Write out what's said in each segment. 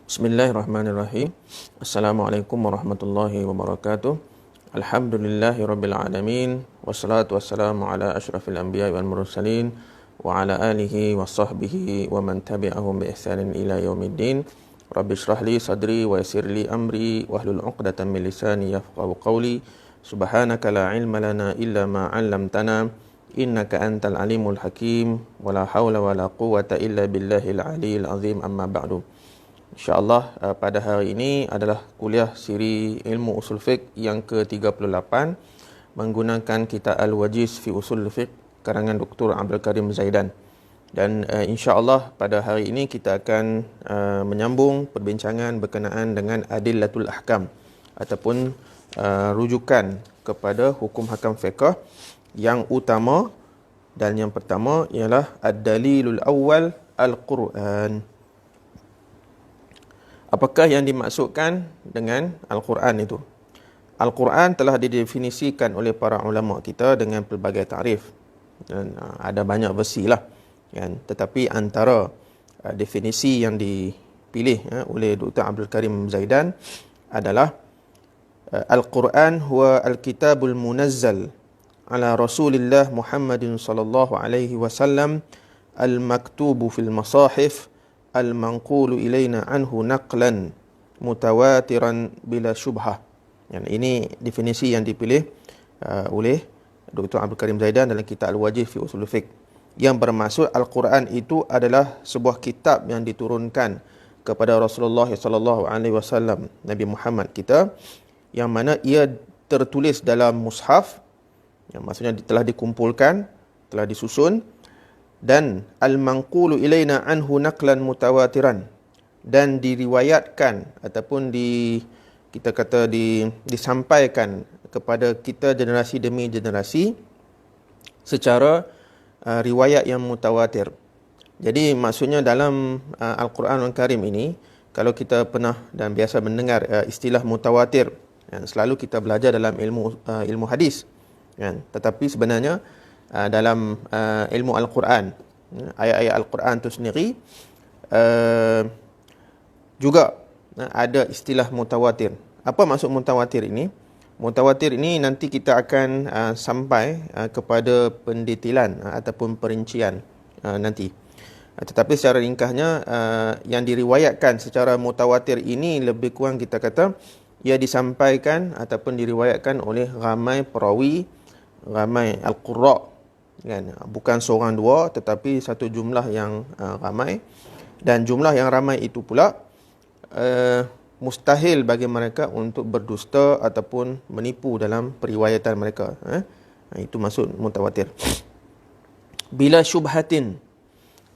Bismillahirrahmanirrahim. Assalamualaikum warahmatullahi wabarakatuh. Alhamdulillahi rabbil alamin. Wassalatu wassalamu ala asyrafil anbiya wal mursalin wa ala alihi wa sahbihi wa man tabi'ahum bi ihsanin ila yaumiddin. Rabbi shrah li sadri wa yassir li amri wahlul 'uqdatam min lisani yafqahu qawli. Subhanaka la ilma lana illa ma 'allamtana innaka antal alimul hakim wa la haula wa la quwwata illa billahil aliyil azim. Amma ba'du. InsyaAllah pada hari ini adalah kuliah siri ilmu usul fiqh yang ke-38 menggunakan kitab Al-Wajiz fi Usul Fiqh karangan Dr. Abdul Karim Zaidan. Dan insyaAllah pada hari ini kita akan menyambung perbincangan berkenaan dengan Adillatul Ahkam ataupun rujukan kepada hukum hakam fiqh yang utama, dan yang pertama ialah Ad-Dalilul Awwal Al-Quran. Apakah yang dimaksudkan dengan Al-Quran itu? Al-Quran telah didefinisikan oleh para ulama kita dengan pelbagai takrif. Dan ada banyak versi lah. Kan? Tetapi antara definisi yang dipilih oleh Dr. Abdul Karim Zaidan adalah Al-Quran huwa al-kitabul munazzal ala Rasulillah Muhammadin sallallahu alaihi wasallam al-maktubu fil masahif al-manqulu ilaina anhu naqlan mutawatiran bila syubhah. Ini definisi yang dipilih oleh Dr. Abdul Karim Zaidan dalam kitab Al-Wajiz fi Usul Fiqh, yang bermaksud Al-Quran itu adalah sebuah kitab yang diturunkan kepada Rasulullah sallallahu alaihi wasallam, Nabi Muhammad kita, yang mana ia tertulis dalam mushaf, yang maksudnya telah dikumpulkan, telah disusun, dan al-manqulu ilaina anhu naqlan mutawatiran, dan diriwayatkan ataupun disampaikan kepada kita generasi demi generasi secara riwayat yang mutawatir. Jadi maksudnya dalam Al-Quranul Karim ini, kalau kita pernah dan biasa mendengar istilah mutawatir, selalu kita belajar dalam ilmu hadis, tetapi sebenarnya dalam ilmu Al-Quran, ayat-ayat Al-Quran itu sendiri juga ada istilah mutawatir. Apa maksud mutawatir ini? Mutawatir ini nanti kita akan sampai kepada pendetailan ataupun perincian nanti. Tetapi secara ringkasnya, yang diriwayatkan secara mutawatir ini lebih kurang kita kata ia disampaikan ataupun diriwayatkan oleh ramai perawi, ramai al-qurra, kan? Bukan seorang dua, tetapi satu jumlah yang ramai. Dan jumlah yang ramai itu pula mustahil bagi mereka untuk berdusta ataupun menipu dalam periwayatan mereka. Itu maksud mutawatir. Bila syubhatin,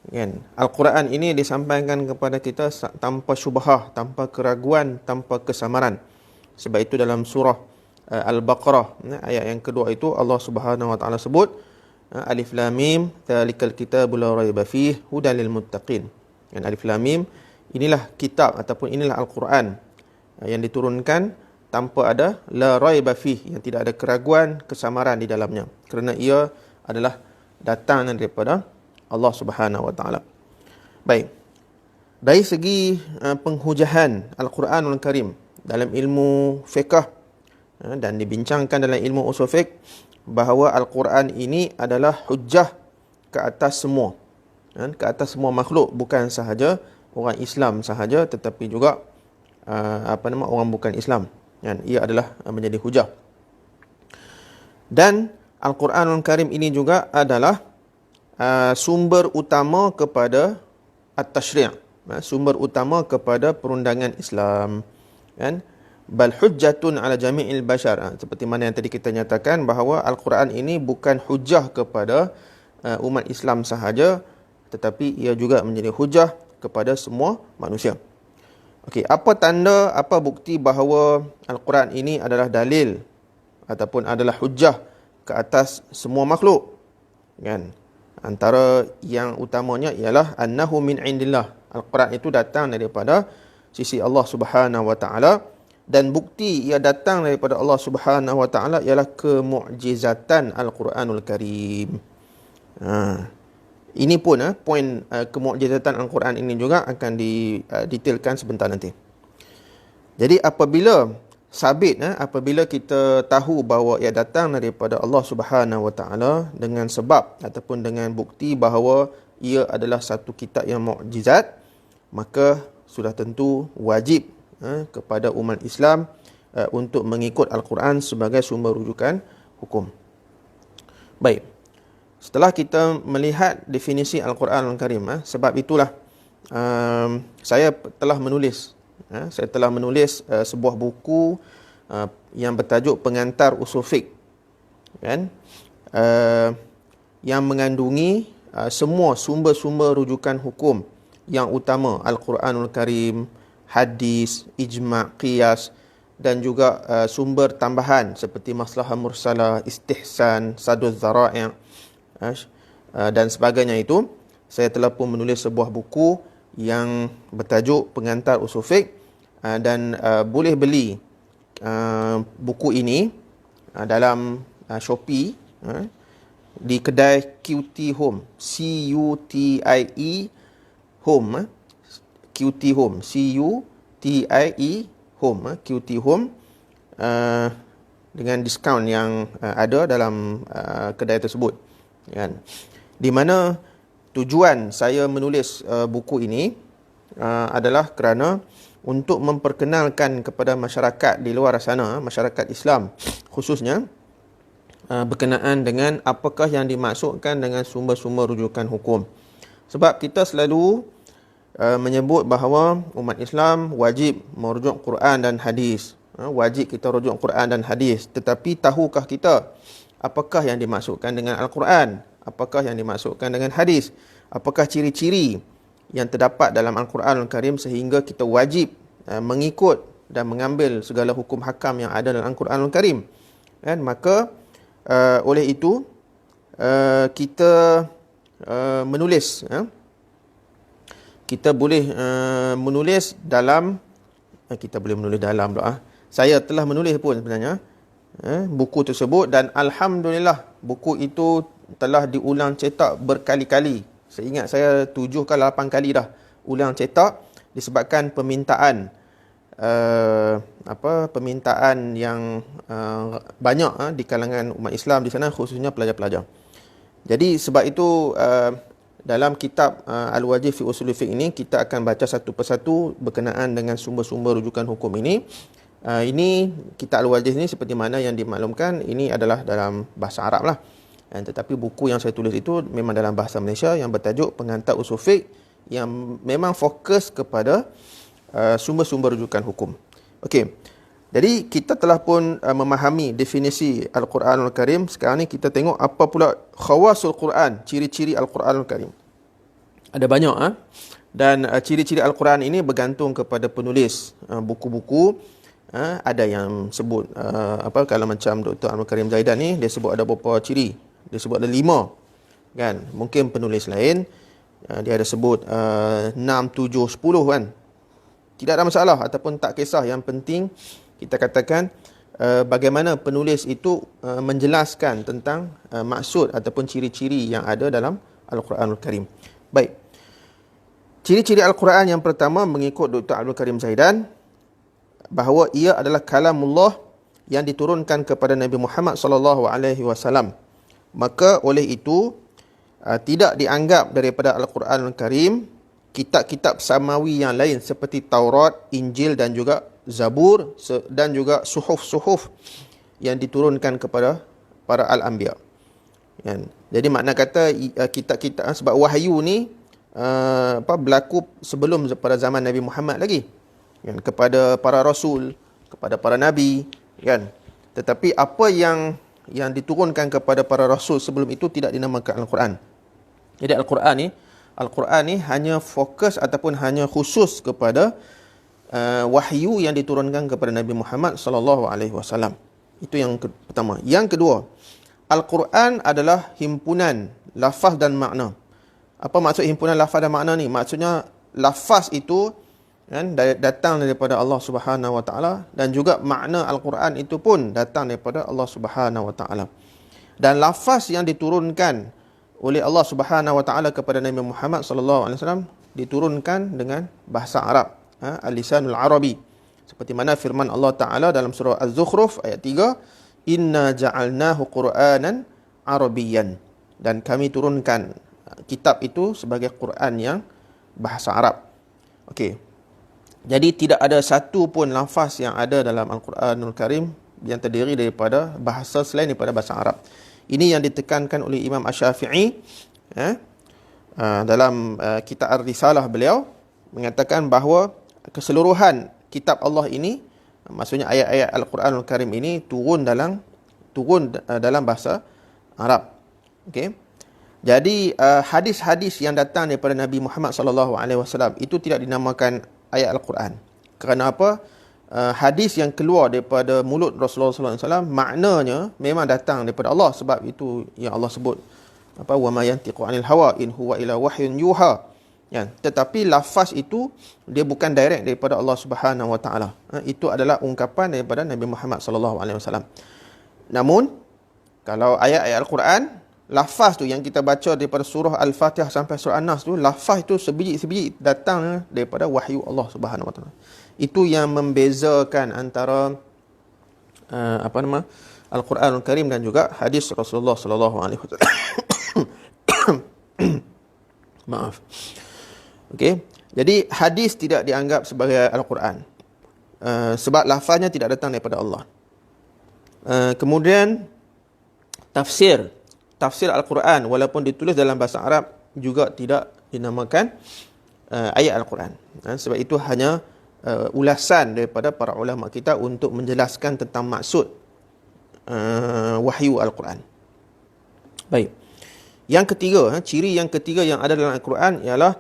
kan? Al-Quran ini disampaikan kepada kita tanpa syubhah, tanpa keraguan, tanpa kesamaran. Sebab itu dalam surah Al-Baqarah, ayat yang kedua itu, Allah Subhanahu wa taala sebut Alif Lam Mim dzalikal kitabul la raiba fihi hudal lil muttaqin. Alif Lam Mim, inilah kitab ataupun inilah Al-Quran yang diturunkan tanpa ada la raiba fihi, yang tidak ada keraguan, kesamaran di dalamnya, kerana ia adalah datang daripada Allah Subhanahu wa taala. Baik. Dari segi penghujahan Al-Quranul Karim dalam ilmu fiqh dan dibincangkan dalam ilmu usul fiqh, bahawa Al-Quran ini adalah hujjah ke atas semua, ke atas semua makhluk, bukan sahaja orang Islam sahaja, tetapi juga orang bukan Islam. Ia adalah menjadi hujjah. Dan Al-Quranul Karim ini juga adalah sumber utama kepada at-tashri', sumber utama kepada perundangan Islam, kan? Bal hujjatun ala jami'il bashar, seperti mana yang tadi kita nyatakan bahawa Al-Quran ini bukan hujjah kepada umat Islam sahaja, tetapi ia juga menjadi hujjah kepada semua manusia. Okey, apa tanda, apa bukti bahawa Al-Quran ini adalah dalil ataupun adalah hujjah ke atas semua makhluk, kan? Antara yang utamanya ialah annahu min indillah. Al-Quran itu datang daripada sisi Allah Subhanahu wa taala, dan bukti ia datang daripada Allah Subhanahu wa taala ialah kemu'jizatan Al-Quranul Karim. Ini pun poin kemukjizatan Al-Quran ini juga akan didetailkan sebentar nanti. Jadi apabila apabila kita tahu bahawa ia datang daripada Allah Subhanahu Wa Taala dengan sebab ataupun dengan bukti bahawa ia adalah satu kitab yang mukjizat, maka sudah tentu wajib kepada umat Islam untuk mengikut Al-Quran sebagai sumber rujukan hukum. Baik. Setelah kita melihat definisi Al-Quran Al-Karim, sebab itulah saya telah menulis sebuah buku yang bertajuk Pengantar Usul Fiqh, kan? Yang mengandungi semua sumber-sumber rujukan hukum yang utama, Al-Quranul Karim, hadis, ijma', qiyas, dan juga sumber tambahan seperti maslahah mursalah, istihsan, saduz zara'i' dan sebagainya. Itu saya telah pun menulis sebuah buku yang bertajuk Pengantar Usul Fiqh, dan boleh beli buku ini dalam Shopee, di kedai QT Home, CUTIE Home, QT Home, CUTIE Home, QT Home, dengan diskaun yang ada dalam kedai tersebut, kan? Di mana tujuan saya menulis buku ini adalah kerana untuk memperkenalkan kepada masyarakat di luar sana, masyarakat Islam khususnya, berkenaan dengan apakah yang dimaksudkan dengan sumber-sumber rujukan hukum. Sebab kita selalu menyebut bahawa umat Islam wajib merujuk Quran dan hadis. Wajib kita rujuk Quran dan hadis. Tetapi tahukah kita apakah yang dimaksudkan dengan Al-Quran? Apakah yang dimaksudkan dengan hadis? Apakah ciri-ciri yang terdapat dalam Al-Quran Al-Karim sehingga kita wajib mengikut dan mengambil segala hukum hakam yang ada dalam Al-Quran Al-Karim, kan? Maka oleh itu kita menulis, kita boleh menulis dalam, saya telah menulis pun sebenarnya buku tersebut, dan alhamdulillah buku itu telah diulang cetak berkali-kali. Seingat saya 7 ke 8 kali dah ulang cetak, disebabkan permintaan permintaan yang banyak di kalangan umat Islam di sana, khususnya pelajar-pelajar. Jadi sebab itu dalam kitab Al-Wajih fi Usul Fiqh ini kita akan baca satu persatu berkenaan dengan sumber-sumber rujukan hukum ini. Ini kitab Al-Wajih ini seperti mana yang dimaklumkan ini adalah dalam bahasa Arab lah. Tetapi buku yang saya tulis itu memang dalam bahasa Malaysia yang bertajuk Pengantar Usul Fiqh, yang memang fokus kepada sumber-sumber rujukan hukum. Okey. Jadi kita telah pun memahami definisi Al-Quranul Karim. Sekarang ni kita tengok apa pula khawasul Quran, ciri-ciri Al-Quranul Karim. Ada banyak dan ciri-ciri Al-Quran ini bergantung kepada penulis buku-buku. Ada yang sebut kalau macam Dr. Abdul Karim Zaidan ni, dia sebut ada beberapa ciri. Dia sebut ada 5, kan? Mungkin penulis lain dia ada sebut 6, 7, 10, kan? Tidak ada masalah ataupun tak kisah. Yang penting kita katakan bagaimana penulis itu menjelaskan tentang maksud ataupun ciri-ciri yang ada dalam Al-Quranul Karim. Baik. Ciri-ciri Al-Quran yang pertama mengikut Dr. Abdul Karim Zaidan, bahawa ia adalah kalamullah yang diturunkan kepada Nabi Muhammad sallallahu alaihi wasallam. Maka oleh itu tidak dianggap daripada Al-Quranul Karim kitab-kitab samawi yang lain seperti Taurat, Injil dan juga Zabur dan juga suhuf-suhuf yang diturunkan kepada para al-anbiya. Jadi makna kata kitab-kitab, sebab wahyu ni berlaku sebelum pada zaman Nabi Muhammad lagi, kan, kepada para rasul, kepada para nabi, kan. Tetapi apa yang diturunkan kepada para rasul sebelum itu tidak dinamakan Al-Quran. Jadi Al-Quran ni hanya fokus ataupun hanya khusus kepada wahyu yang diturunkan kepada Nabi Muhammad sallallahu alaihi wasallam. Itu yang pertama. Yang kedua, Al-Quran adalah himpunan lafaz dan makna. Apa maksud himpunan lafaz dan makna ni? Maksudnya lafaz itu kan datang daripada Allah Subhanahu wa taala, dan juga makna Al-Quran itu pun datang daripada Allah Subhanahu wa taala. Dan lafaz yang diturunkan oleh Allah Subhanahu Wa Taala kepada Nabi Muhammad sallallahu alaihi wasallam diturunkan dengan bahasa Arab, al-lisanul arabi. Seperti mana firman Allah Taala dalam surah Az-Zukhruf ayat 3, "Inna ja'alnahu Qur'anan Arabiyyan." Dan kami turunkan kitab itu sebagai Quran yang bahasa Arab. Okey. Jadi tidak ada satu pun lafaz yang ada dalam Al-Quranul Karim yang terdiri daripada bahasa selain daripada bahasa Arab. Ini yang ditekankan oleh Imam Asy-Syafi'i dalam kitab Ar-Risalah beliau mengatakan bahawa keseluruhan kitab Allah ini, maksudnya ayat-ayat Al-Quranul Karim ini turun dalam bahasa Arab. Okey. Jadi hadis-hadis yang datang daripada Nabi Muhammad sallallahu alaihi wasallam itu tidak dinamakan ayat Al-Quran. Kerana apa? Hadis yang keluar daripada mulut Rasulullah sallallahu alaihi wasallam maknanya memang datang daripada Allah, sebab itu yang Allah sebut wa ma yantiqu 'anil hawa in huwa illa wahyun yuha. Ya, tetapi lafaz itu dia bukan direct daripada Allah Subhanahu Wa Taala. Itu adalah ungkapan daripada Nabi Muhammad sallallahu alaihi wasallam. Namun kalau ayat-ayat Al-Quran, lafaz tu yang kita baca daripada surah Al-Fatihah sampai surah An-Nas tu, lafaz tu sebiji-sebiji datang daripada wahyu Allah Subhanahu Wa Taala. Itu yang membezakan antara Al-Quranul Karim dan juga hadis Rasulullah sallallahu alaihi wasallam. Maaf. Okey. Jadi hadis tidak dianggap sebagai Al-Quran. Sebab lafaznya tidak datang daripada Allah. Kemudian tafsir Al-Quran walaupun ditulis dalam bahasa Arab juga tidak dinamakan ayat Al-Quran. Sebab itu hanya ulasan daripada para ulama kita untuk menjelaskan tentang maksud wahyu Al-Quran. Baik. Yang ketiga, ciri yang ketiga yang ada dalam Al-Quran ialah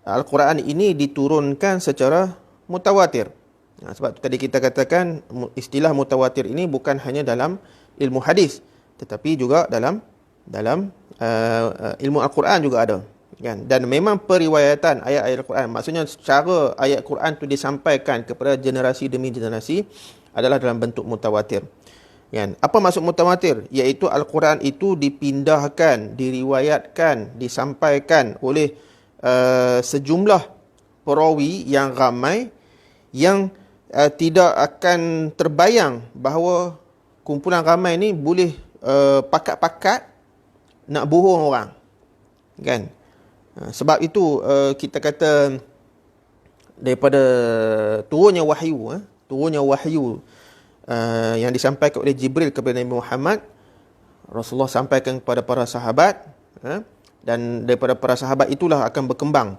Al-Quran ini diturunkan secara mutawatir. Sebab tu tadi kita katakan istilah mutawatir ini bukan hanya dalam ilmu hadis, tetapi juga dalam ilmu Al-Quran juga ada. Kan? Dan memang periwayatan ayat-ayat Al-Quran, maksudnya cara ayat Quran itu disampaikan kepada generasi demi generasi adalah dalam bentuk mutawatir. Kan? Apa maksud mutawatir? Iaitu Al-Quran itu dipindahkan, diriwayatkan, disampaikan oleh sejumlah perawi yang ramai yang tidak akan terbayang bahawa kumpulan ramai ni boleh pakat-pakat nak bohong orang. Kan? Sebab itu kita kata daripada turunnya wahyu yang disampaikan oleh Jibril kepada Nabi Muhammad, Rasulullah sampaikan kepada para sahabat, dan daripada para sahabat itulah akan berkembang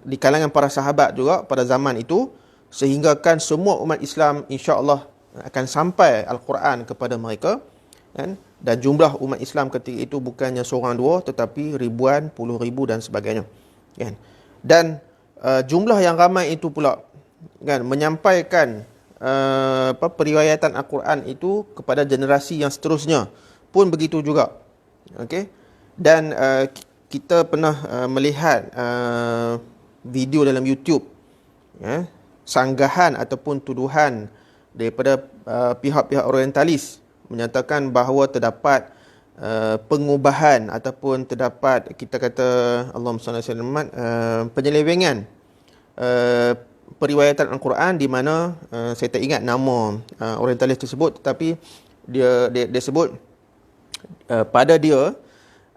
di kalangan para sahabat juga pada zaman itu, sehinggakan semua umat Islam insya-Allah akan sampai Al-Quran kepada mereka, kan? Dan jumlah umat Islam ketika itu bukannya seorang dua tetapi ribuan, puluh ribu dan sebagainya, kan? Dan jumlah yang ramai itu pula, kan, menyampaikan periwayatan Al-Quran itu kepada generasi yang seterusnya pun begitu juga. Okey. Dan kita pernah melihat video dalam YouTube, sanggahan ataupun tuduhan daripada pihak-pihak orientalis menyatakan bahawa terdapat pengubahan ataupun terdapat, kita kata Allahumma salli ala Muhammad, penyelewengan periwayatan Al-Quran, di mana saya tak ingat nama orientalis tersebut, tetapi dia sebut pada dia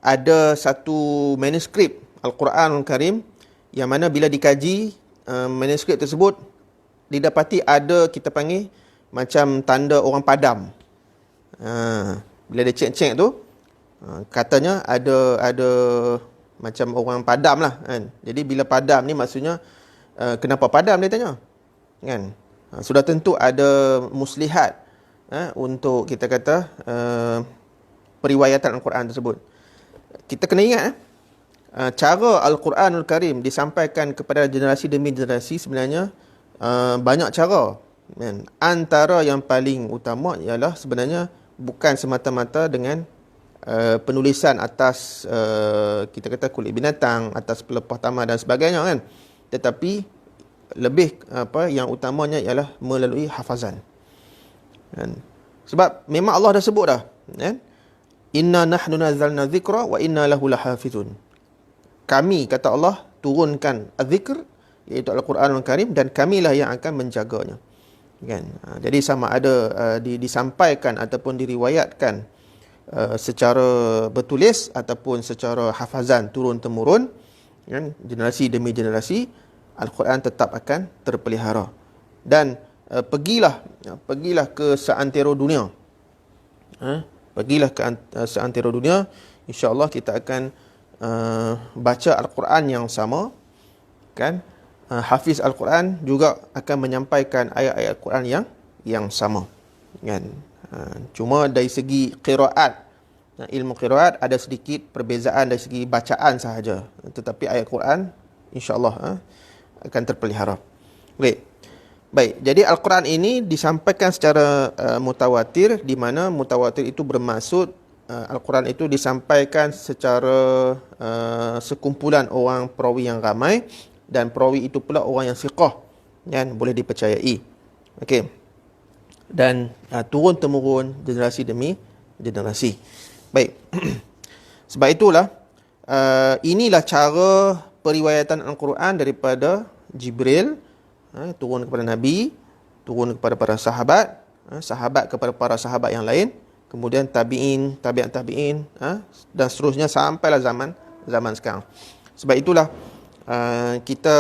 ada satu manuskrip Al-Quranul Karim yang mana bila dikaji manuskrip tersebut didapati ada, kita panggil macam tanda orang padam. Bila dia cek-cek tu, katanya ada macam orang padam lah, kan. Jadi bila padam ni maksudnya kenapa padam, dia tanya, kan. Sudah tentu ada muslihat untuk, kita kata, periwayatan Al-Quran tersebut. Kita kena ingat cara Al-Quranul Karim disampaikan kepada generasi demi generasi sebenarnya banyak cara, kan. Antara yang paling utama ialah sebenarnya bukan semata-mata dengan penulisan atas kita kata kulit binatang, atas pelepah tamar dan sebagainya, kan. Tetapi lebih yang utamanya ialah melalui hafazan, kan. Sebab memang Allah dah sebut dah, kan. Inna nahnu nazzalna dzikra wa inna lahu lahafizun. Kami, kata Allah, turunkan az-zikr, iaitu Al-Quranul Karim, dan kamilah yang akan menjaganya. Kan? Jadi sama ada disampaikan ataupun diriwayatkan secara bertulis ataupun secara hafazan turun-temurun, kan? Generasi demi generasi, Al-Quran tetap akan terpelihara. Dan pergilah ke seantero dunia. Pergilah ke seantero dunia, insya-Allah kita akan baca Al-Quran yang sama, kan? Hafiz Al-Quran juga akan menyampaikan ayat-ayat Al-Quran yang sama, kan? Cuma dari segi qiraat, ilmu qiraat ada sedikit perbezaan dari segi bacaan sahaja, tetapi ayat Quran insya-Allah akan terpelihara. Baik, jadi Al-Quran ini disampaikan secara mutawatir, di mana mutawatir itu bermaksud Al-Quran itu disampaikan secara sekumpulan orang perawi yang ramai, dan perawi itu pula orang yang siqah, kan, boleh dipercayai. Okey. Dan turun-temurun, generasi demi generasi. Baik. Sebab itulah inilah cara periwayatan Al-Quran daripada Jibril, turun kepada Nabi, turun kepada para sahabat, sahabat kepada para sahabat yang lain, kemudian tabi'in, tabi'at tabi'in, dan seterusnya sampailah zaman sekarang. Sebab itulah kita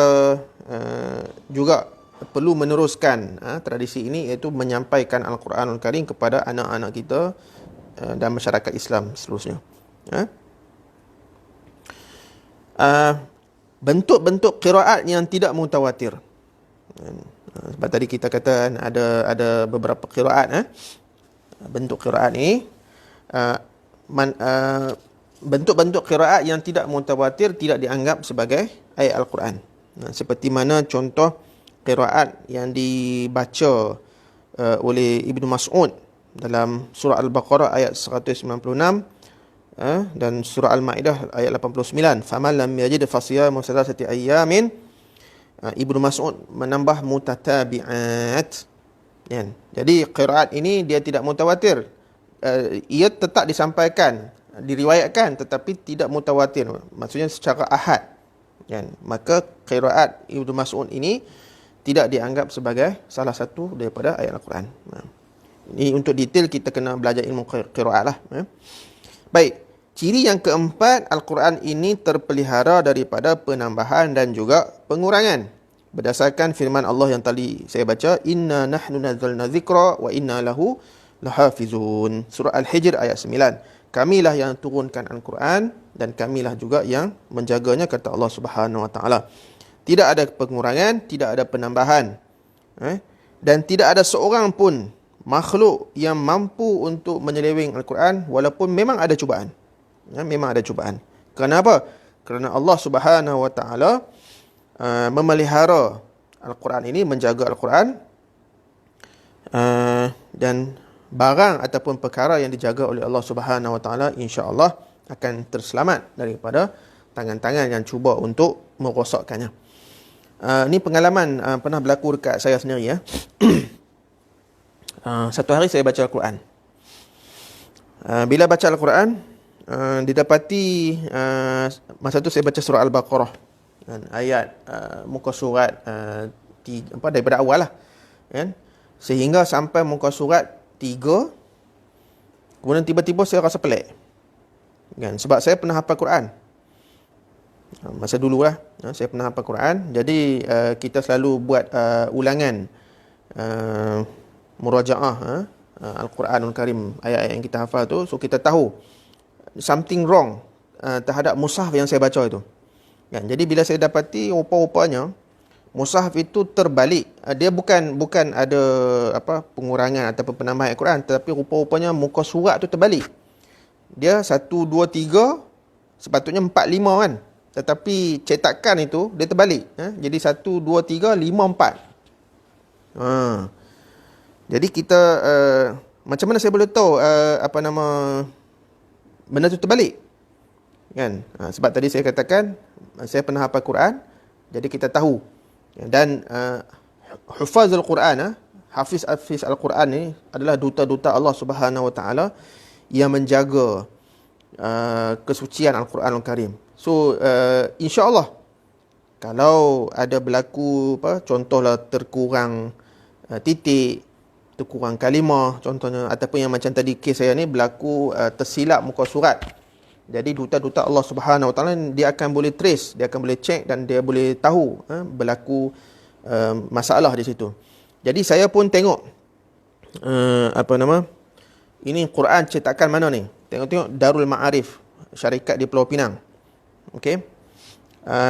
juga perlu meneruskan tradisi ini, iaitu menyampaikan Al-Quranul Karim kepada anak-anak kita dan masyarakat Islam seterusnya. Bentuk-bentuk qiraat yang tidak mutawatir. Sebab tadi kita kata ada beberapa qiraat. Bentuk qiraat ni, bentuk-bentuk qiraat yang tidak mutawatir tidak dianggap sebagai ayat Al-Quran. Seperti mana contoh qiraat yang dibaca oleh Ibnu Mas'ud dalam surah Al-Baqarah ayat 196 dan surah Al-Maidah ayat 89. Faman lam yajid fasiyamu salasati ayyamin. Ibnu Mas'ud menambah mutatabi'at. Jadi qiraat ini dia tidak mutawatir. Ia tetap disampaikan, diriwayatkan, tetapi tidak mutawatir. Maksudnya secara ahad. Maka qiraat Ibnu Mas'ud ini tidak dianggap sebagai salah satu daripada ayat Al-Quran. Ini untuk detail kita kena belajar ilmu qiraat lah. Baik. Ciri yang keempat, Al-Quran ini terpelihara daripada penambahan dan juga pengurangan. Berdasarkan firman Allah yang tadi saya baca, Inna nahnu nazzalna dzikra wa inna lahu lahafizun. Surah Al-Hijr ayat 9. Kamilah yang turunkan Al-Quran dan kamilah juga yang menjaganya, kata Allah Subhanahu wa taala. Tidak ada pengurangan, tidak ada penambahan. Dan tidak ada seorang pun makhluk yang mampu untuk menyeleweng Al-Quran walaupun memang ada cubaan. Memang ada cubaan. Kenapa? Kerana Allah Subhanahu wa taala memelihara Al-Quran ini, menjaga Al-Quran, dan barang ataupun perkara yang dijaga oleh Allah Subhanahu wa taala insya-Allah akan terselamat daripada tangan-tangan yang cuba untuk merosakkannya. Ini pengalaman pernah berlaku dekat saya sendiri. Satu hari saya baca Al-Quran. Bila baca Al-Quran, didapati masa tu saya baca surah Al-Baqarah, ayat muka surat daripada awal lah, kan, sehingga sampai muka surat 3. Kemudian tiba-tiba saya rasa pelik, kan, sebab saya pernah hafal Quran masa dulu lah. Saya pernah hafal Quran. Jadi kita selalu buat ulangan murajaah Al-Quranul Karim, ayat-ayat yang kita hafal tu. So kita tahu something wrong terhadap mushaf yang saya baca itu. Kan? Jadi bila saya dapati rupa-rupanya mushaf itu terbalik. Dia bukan ada pengurangan ataupun penambahan Al-Quran, tetapi rupa-rupanya muka surat tu terbalik. Dia 1, 2, 3, sepatutnya 4, 5 kan. Tetapi cetakan itu dia terbalik. Jadi 1, 2, 3, 5, 4. Jadi kita macam mana saya boleh tahu benda tu terbalik, kan? Sebab tadi saya katakan saya pernah hafal Quran, jadi kita tahu. Dan hufazul Quran, hafiz Al-Quran ni adalah duta-duta Allah Subhanahu wa taala yang menjaga kesucian Al-Quranul Karim. So insya-Allah kalau ada berlaku contohlah terkurang titik, terkurang kalimah contohnya, ataupun yang macam tadi kes saya ni berlaku tersilap muka surat. Jadi duta-duta Allah Subhanahu Wa Taala dia akan boleh trace, dia akan boleh check dan dia boleh tahu berlaku masalah di situ. Jadi saya pun tengok ini Quran cetakan mana ni? Tengok-tengok Darul Ma'arif, syarikat di Pulau Pinang. Okey.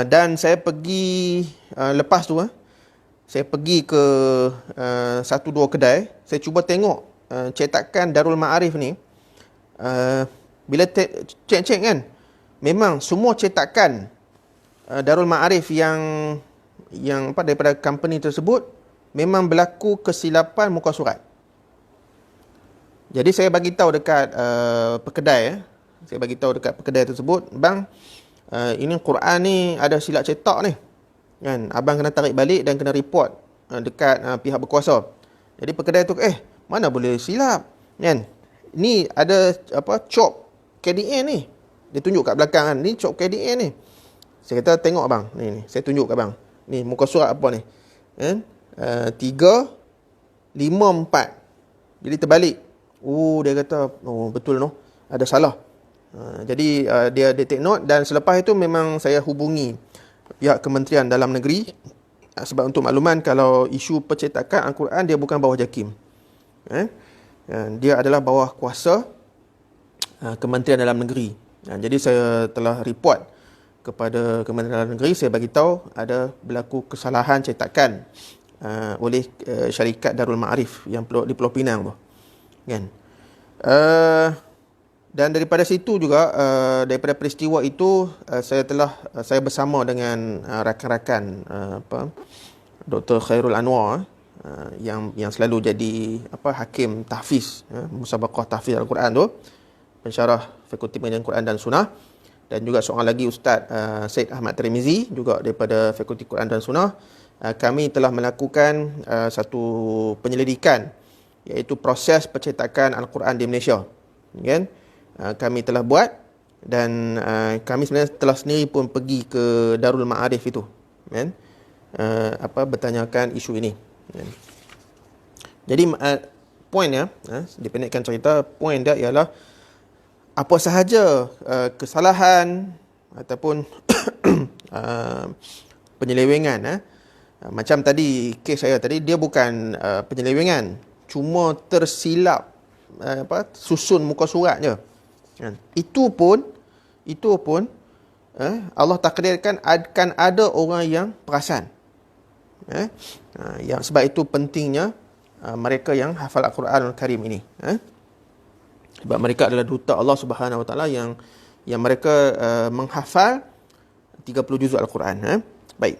Dan saya pergi lepas tu saya pergi ke satu dua kedai, saya cuba tengok cetakan Darul Ma'arif ni. Bila cek-cek kan, memang semua cetakan Darul Ma'arif yang daripada company tersebut memang berlaku kesilapan muka surat. Jadi saya bagi tahu dekat pekedai, saya bagi tahu dekat pekedai tersebut, bang, ini Quran ni ada silap cetak ni. Kan, abang kena tarik balik dan kena report dekat pihak berkuasa. Jadi pekedai tu, mana boleh silap, kan? Ni ada chop KDA ni. Dia tunjuk kat belakang kan, ni chop KDA ni. Saya kata tengok abang, ni saya tunjuk kat abang. Ni muka surat apa ni? Kan? 3 5 4. Jadi terbalik. Dia kata, betul no. Ada salah. Jadi dia take note, dan selepas itu memang saya hubungi pihak Kementerian Dalam Negeri sebab untuk makluman kalau isu percetakan Al-Quran dia bukan bawah JAKIM. Dia adalah bawah kuasa Kementerian Dalam Negeri. Jadi saya telah report kepada Kementerian Dalam Negeri, saya bagi tahu ada berlaku kesalahan cetakan oleh syarikat Darul Ma'arif yang di Pulau Pinang tu. Kan? Dan daripada situ juga, daripada peristiwa itu, saya bersama dengan rakan-rakan Dr. Khairul Anwar, yang selalu jadi hakim tahfiz, musabaqah tahfiz Al-Quran tu, pensyarah Fakulti Pengajian Quran dan Sunnah, dan juga seorang lagi Ustaz Syed Ahmad Tirmizi juga daripada Fakulti Quran dan Sunnah. Kami telah melakukan satu penyelidikan, iaitu proses percetakan Al-Quran di Malaysia. Kan? Kami telah buat, dan kami sebenarnya telah sendiri pun pergi ke Darul Ma'arif itu, kan? Bertanyakan isu ini, kan? Jadi poinnya, dipendekkan cerita, poin dia ialah apa sahaja kesalahan ataupun penyelewengan, macam tadi kes saya tadi, dia bukan penyelewengan, cuma tersilap susun muka surat je. Itu pun Allah takdirkan akan ada orang yang perasan. Sebab itu pentingnya mereka yang hafal Al-Quranul Karim ini. Sebab mereka adalah duta Allah Subhanahu Wa Taala yang mereka menghafal 30 juzuk Al-Quran. Baik.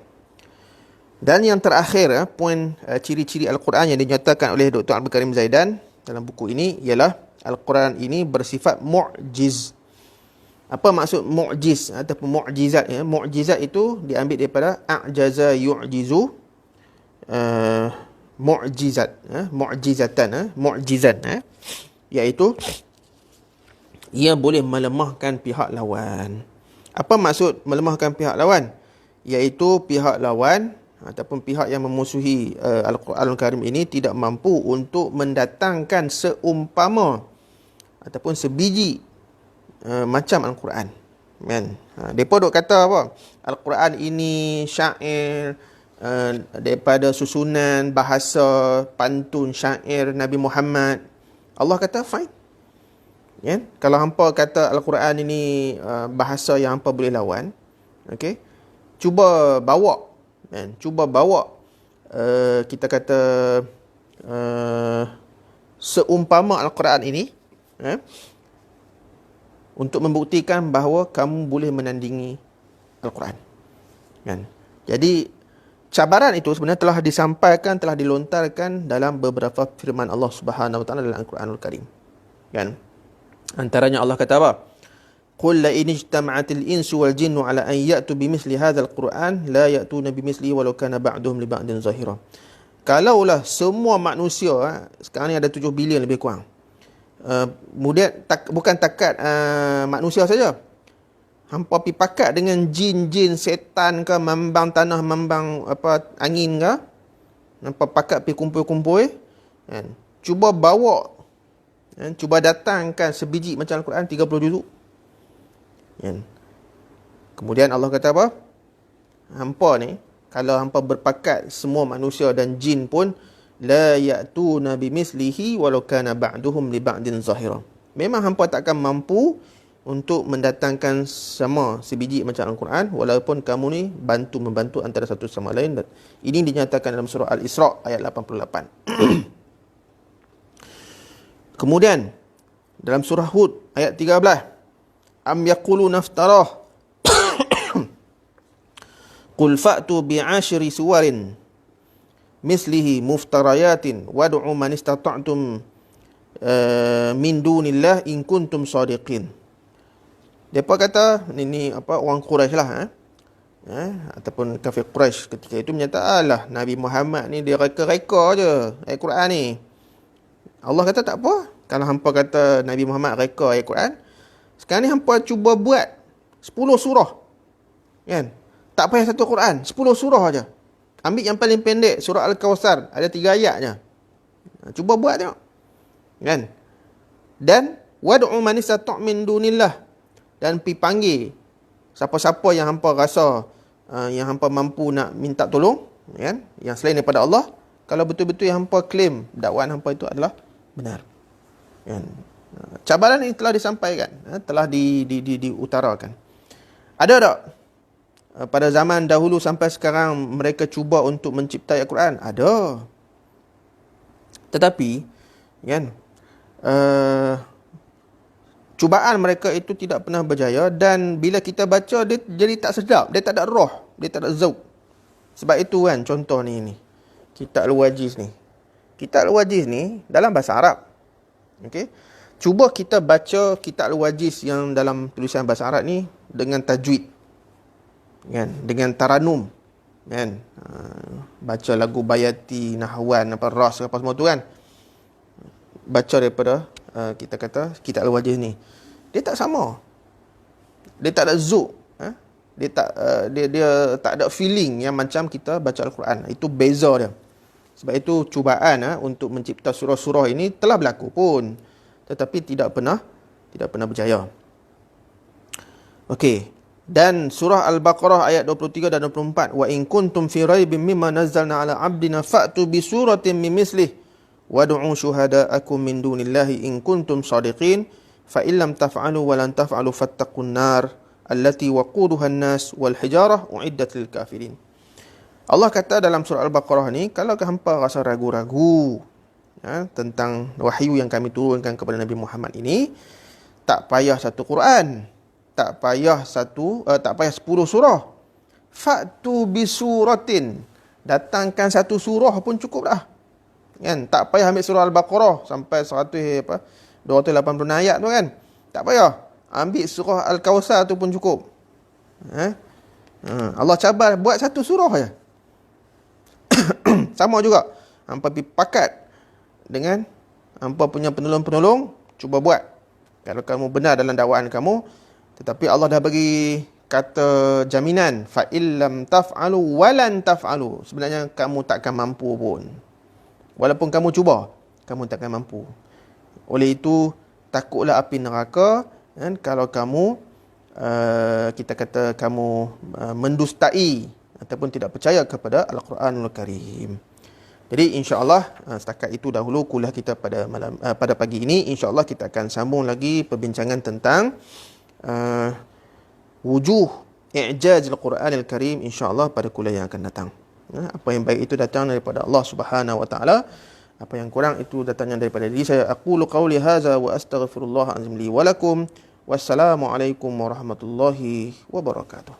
Dan yang terakhir, poin ciri-ciri Al-Quran yang dinyatakan oleh Dr. Abdul Karim Zaidan dalam buku ini ialah Al-Quran ini bersifat mu'jiz. Apa maksud mu'jiz ataupun mu'jizat? Mu'jizat itu diambil daripada a'jaza yu'jizu, mu'jizat, mu'jizatan, mu'jizat, iaitu ia boleh melemahkan pihak lawan. Apa maksud melemahkan pihak lawan? Iaitu pihak lawan ataupun pihak yang memusuhi Al-Quranul Karim ini tidak mampu untuk mendatangkan seumpama ataupun sebiji macam Al-Quran. Kan? Mereka duk kata apa? Al-Quran ini syair daripada susunan bahasa pantun syair Nabi Muhammad. Allah kata fine. Kan? Kalau hampa kata Al-Quran ini bahasa yang hampa boleh lawan, okey, cuba bawa, kan? Cuba bawa kita kata seumpama Al-Quran ini, untuk membuktikan bahawa kamu boleh menandingi Al-Quran. Kan? Jadi cabaran itu sebenarnya telah disampaikan, telah dilontarkan dalam beberapa firman Allah Subhanahu Wa Taala dalam Al-Quranul Karim. Kan? Antaranya Allah kata apa? Qul la in ijtama'atil insu wal jinnu ala an ya'tu bimithli hadzal Qur'an la ya'tuna bimithlihi walau kana ba'duhum li ba'din zahira. Kalaulah semua manusia, sekarang ni ada 7 bilion lebih kurang, Kemudian bukan takat manusia saja. Hampa pi pakat dengan jin-jin, setan ke, mambang tanah, mambang angin ke. Hampa pakat pi kumpul-kumpul kan. Cuba bawa kan, cuba datangkan sebiji macam Al-Quran 30 juzuk. Kan. Kemudian Allah kata apa? Hampa ni kalau hampa berpakat semua manusia dan jin pun la ya'tuna bimislihi walau kana ba'duhum li ba'din zahira. Memang hampa takkan mampu untuk mendatangkan sama sebiji macam Al-Quran walaupun kamu ni membantu antara satu sama lain. Ini dinyatakan dalam surah Al-Isra ayat 88. Kemudian dalam surah Hud ayat 13, am yaquluna iftarah qul fa'tu bi'ashri suwarin mislihi muftarayatin wad'u man istata'tum min dunillah in kuntum sadiqin. Depa kata ini orang Quraisy lah ataupun kafir Quraisy ketika itu menyatakan alah Nabi Muhammad ni dia reka-reka je ayat Quran ni. Allah kata tak apa kalau hampa kata Nabi Muhammad reka ayat Quran. Sekarang ni hampa cuba buat 10 surah. Kan? Tak payah satu Quran, 10 surah aja. Ambil yang paling pendek surah Al-Kawthar ada 3 ayat je. Cuba buat tengok. Kan? Dan wad'u man istata' min dunillah, dan pi panggil siapa-siapa yang hampa rasa yang hampa mampu nak minta tolong, kan, yang selain daripada Allah, kalau betul-betul yang hampa claim dakwaan hampa itu adalah benar. Kan. Cabaran ini telah disampaikan, telah diutarakan. Ada tak pada zaman dahulu sampai sekarang mereka cuba untuk menciptai Al-Quran? Ada. Tetapi kan cubaan mereka itu tidak pernah berjaya, dan bila kita baca dia jadi tak sedap, dia tak ada roh, dia tak ada zauq. Sebab itu kan contoh ni Kitab Al-Wajiz ni. Kitab Al-Wajiz ni dalam bahasa Arab. Okey. Cuba kita baca Kitab Al-Wajiz yang dalam tulisan bahasa Arab ni dengan tajwid. Kan, dengan taranum. Kan? Baca lagu Bayati, Nahwan, Ras apa semua tu kan. Baca daripada kita kata Kitab Al-Wajiz ni, dia tak sama, dia tak ada zuk, dia tak ada feeling yang macam kita baca Al-Quran. Itu beza dia. Sebab itu cubaan untuk mencipta surah-surah ini telah berlaku pun, tetapi tidak pernah berjaya. Okey. Dan surah Al-Baqarah ayat 23 dan 24, wa in kuntum fi raibin mimma nazzalna ala 'abdina fa'tu bi suratin min mislihi wad'u syuhada'akum min dunillahi in kuntum shadiqin fa illam taf'alu wa lan taf'alu fattaqun nar allati waquduha an-nas wal hijarah uiddat lil kafirin. Allah kata dalam surah Al-Baqarah ni, kalau hampa rasa ragu-ragu tentang wahyu yang kami turunkan kepada Nabi Muhammad ini, tak payah satu Quran, tak payah 10 surah. Fa'tu bi suratin, datangkan satu surah pun cukup dah. Kan, tak payah ambil surah Al-Baqarah sampai 286 ayat tu kan. Tak payah. Ambil surah Al-Kawthar tu pun cukup. Allah cabar buat satu surah saja. Sama juga. Hampa pergi pakat dengan hampa punya penolong-penolong, cuba buat. Kalau kamu benar dalam dakwaan kamu, tetapi Allah dah bagi kata jaminan, fa illam taf'alu walan taf'alu. Sebenarnya kamu takkan mampu pun. Walaupun kamu cuba, kamu takkan mampu. Oleh itu, takutlah api neraka kan, kalau kamu kita kata kamu mendustai ataupun tidak percaya kepada Al-Quranul Karim. Jadi insya-Allah setakat itu dahulu kuliah kita pada pagi ini. Insya-Allah kita akan sambung lagi perbincangan tentang wujuh i'jaz Al-Quranul Karim insya-Allah pada kuliah yang akan datang. Apa yang baik itu datang daripada Allah Subhanahu wa taala. Apa yang kurang itu datangnya daripada diri saya. Aqulu qawli hadza wa astaghfirullah azim li wa lakum. Wassalamualaikum warahmatullahi wabarakatuh.